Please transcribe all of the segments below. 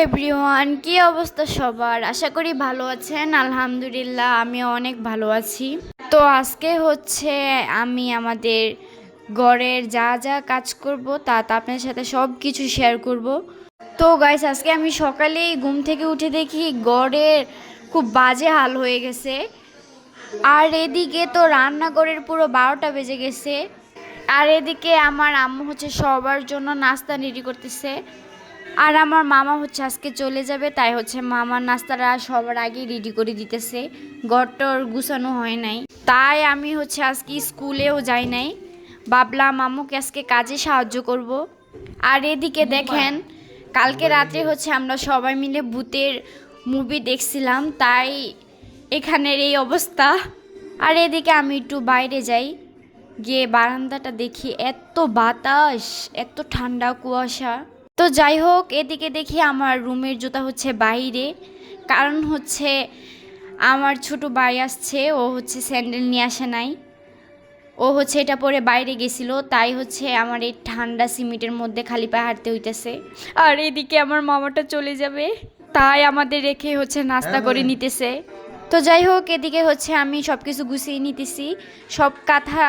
Everyone, কি অবস্থা সবার? আশা করি ভালো আছেন। আলহামদুলিল্লাহ আমি অনেক ভালো আছি। তো আজকে হচ্ছে আমি আমাদের ঘরের যা যা কাজ করব তা আপনাদের সাথে সব কিছু শেয়ার করব। তো গাইস, আজকে আমি সকালেই ঘুম থেকে উঠে দেখি ঘরের খুব বাজে হাল হয়ে গেছে। আর এদিকে তো রান্নাঘরের পুরো 12টা বেজে গেছে। আর এদিকে আমার আম্মু হচ্ছে সবার জন্য নাস্তা রেডি করতেছে। আর আমার মামা হচ্ছে আজকে চলে যাবে, তাই হচ্ছে মামার নাস্তাটা সবার আগে রেডি করে দিতেছে। ঘরটর গুছানো হয় নাই, তাই আমি হচ্ছে আজকে স্কুলেও যাই নাই। ভাবলাম আম্মুকে আজকে কাজে সাহায্য করব। আর এদিকে দেখেন, কালকে রাত্রে হচ্ছে আমরা সবাই মিলে ভূতের মুভি দেখছিলাম, তাই এখানের এই অবস্থা। আর এদিকে আমি একটু বাইরে যাই, গিয়ে বারান্দাটা দেখি, এত বাতাস, এত ঠান্ডা কুয়াশা। তো যাই হোক, এদিকে দেখি আমার রুমের জুতা হচ্ছে বাইরে, কারণ হচ্ছে আমার ছোট ভাই আসছে, ও হচ্ছে স্যান্ডেল নিয়ে আসে নাই, ও হচ্ছে এটা পরে বাইরে গেছিল, তাই হচ্ছে আমার এই ঠান্ডা সিমেন্টের মধ্যে খালি পায়ে হাঁটতে হইতেছে। আর এদিকে আমার মামাটা চলে যাবে, তাই আমাদের রেখে হচ্ছে নাস্তা করে নিতেছে। তো যাই হোক, এদিকে হচ্ছে আমি সব কিছু গুছিয়ে নিতেছি। সব কাঁথা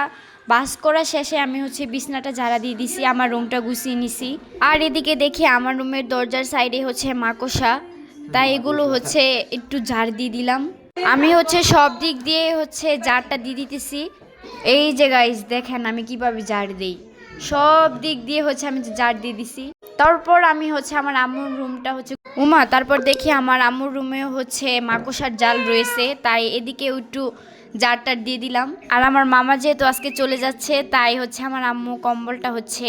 বাস করা শেষে আমি হচ্ছে বিছনাটা ঝাড়া দিয়ে দিছি, আমার রুমটা গুছিয়ে নিছি। আর এদিকে দেখি আমার রুমের দরজার সাইডে হচ্ছে মাকড়সা, তাই এগুলো হচ্ছে একটু ঝাড় দিয়ে দিলাম। আমি হচ্ছে সব দিক দিয়ে হচ্ছে ঝাড়টা দিয়ে দিতেছি। এই যে গাইস দেখেন আমি কিভাবে ঝাড় দিই, সব দিক দিয়ে হচ্ছে আমি ঝাড় দিয়ে দিছি। তারপর আমি হচ্ছে আমার আম্মুর রুমটা হচ্ছে তারপর দেখি আমার আম্মুর রুমেও হচ্ছে মাকড়সার জাল রয়েছে, তাই এদিকে একটু জারটা দিয়ে দিলাম। আর আমার মামা যেহেতু আজকে চলে যাচ্ছে, তাই হচ্ছে আমার আম্মু কম্বলটা হচ্ছে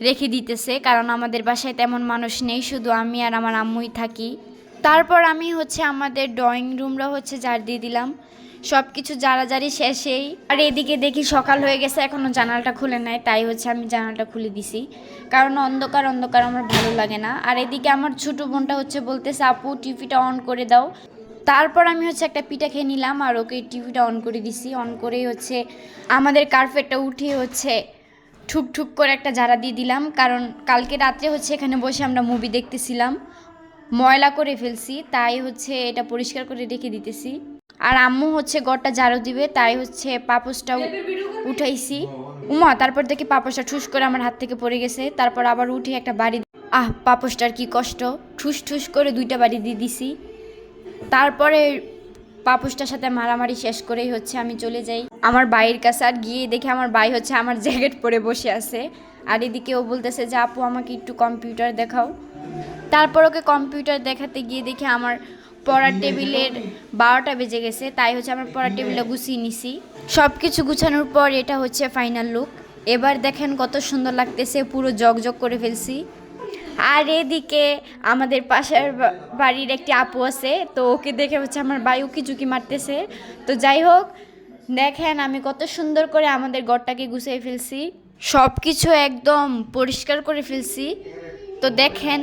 রেখে দিতেছে, কারণ আমাদের বাসায় তেমন মানুষ নেই, শুধু আমি আর আমার আম্মুই থাকি। তারপর আমি হচ্ছে আমাদের ড্রয়িং রুমটা হচ্ছে জার দিয়ে দিলাম, সব কিছু জারাজারি শেষেই। আর এদিকে দেখি সকাল হয়ে গেছে, এখনও জানালাটা খুলে নাই, তাই হচ্ছে আমি জানালাটা খুলে দিছি, কারণ অন্ধকার অন্ধকার আমার ভালো লাগে না। আর এদিকে আমার ছোটো বোনটা হচ্ছে বলতেছে, আপু টিভিটা অন করে দাও। তারপর আমি হচ্ছে একটা পিঠা খেয়ে নিলাম, আর ওকে টিভিটা অন করে দিছি। অন করেই হচ্ছে আমাদের কার্পেটটা উঠিয়ে হচ্ছে ঠুক ঠুক করে একটা ঝাড়া দিয়ে দিলাম, কারণ কালকে রাত্রে হচ্ছে এখানে বসে আমরা মুভি দেখতেছিলাম, ময়লা করে ফেলছি, তাই হচ্ছে এটা পরিষ্কার করে রেখে দিতেছি। আর আম্মু হচ্ছে ঘরটা ঝাড়ু দিবে, তাই হচ্ছে পাপোশটাও উঠাইছি। তারপর দেখি পাপোশটা ঠুস করে আমার হাত থেকে পড়ে গেছে, তারপর আবার উঠে একটা বাড়ি, পাপোশটার কি কষ্ট, ঠুস ঠুস করে 2টা বাড়ি দিয়ে দিছি। তারপরে পাপোশটার সাথে মারামারি শেষ করেই হচ্ছে আমি চলে যাই আমার ভাইয়ের কাছে। আর গিয়ে দেখে আমার ভাই হচ্ছে আমার জ্যাকেট পরে বসে আছে, আর এদিকে ও বলতেছে যে আপু আমাকে একটু কম্পিউটার দেখাও। তারপর ওকে কম্পিউটার দেখাতে গিয়ে দেখে আমার পড়ার টেবিলের 12টা বেজে গেছে, তাই হচ্ছে আমার পড়ার টেবিলটা গুছিয়ে নিছি। সব কিছু গুছানোর পর এটা হচ্ছে ফাইনাল লুক। এবার দেখেন কত সুন্দর লাগতেছে, পুরো জগজগ করে ফেলছি। আর এদিকে আমাদের পাশের বাড়ির একটি আপু আছে, তো ওকে দেখে হচ্ছে আমার ভাই উকি ঝুঁকি মারতেছে। তো যাই হোক, দেখেন আমি কত সুন্দর করে আমাদের ঘরটাকে গুছিয়ে ফেলছি, সব কিছু একদম পরিষ্কার করে ফেলছি। তো দেখেন,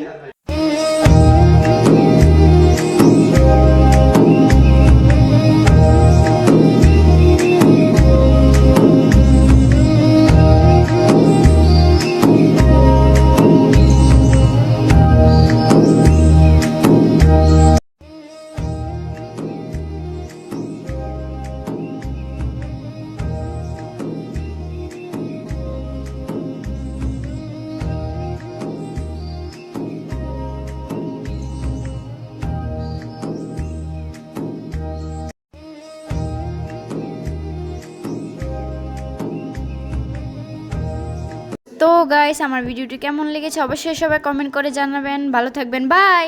তো গাইস আমার ভিডিওটি কেমন লেগেছে অবশ্যই সবাই কমেন্ট করে জানাবেন। ভালো থাকবেন, বাই।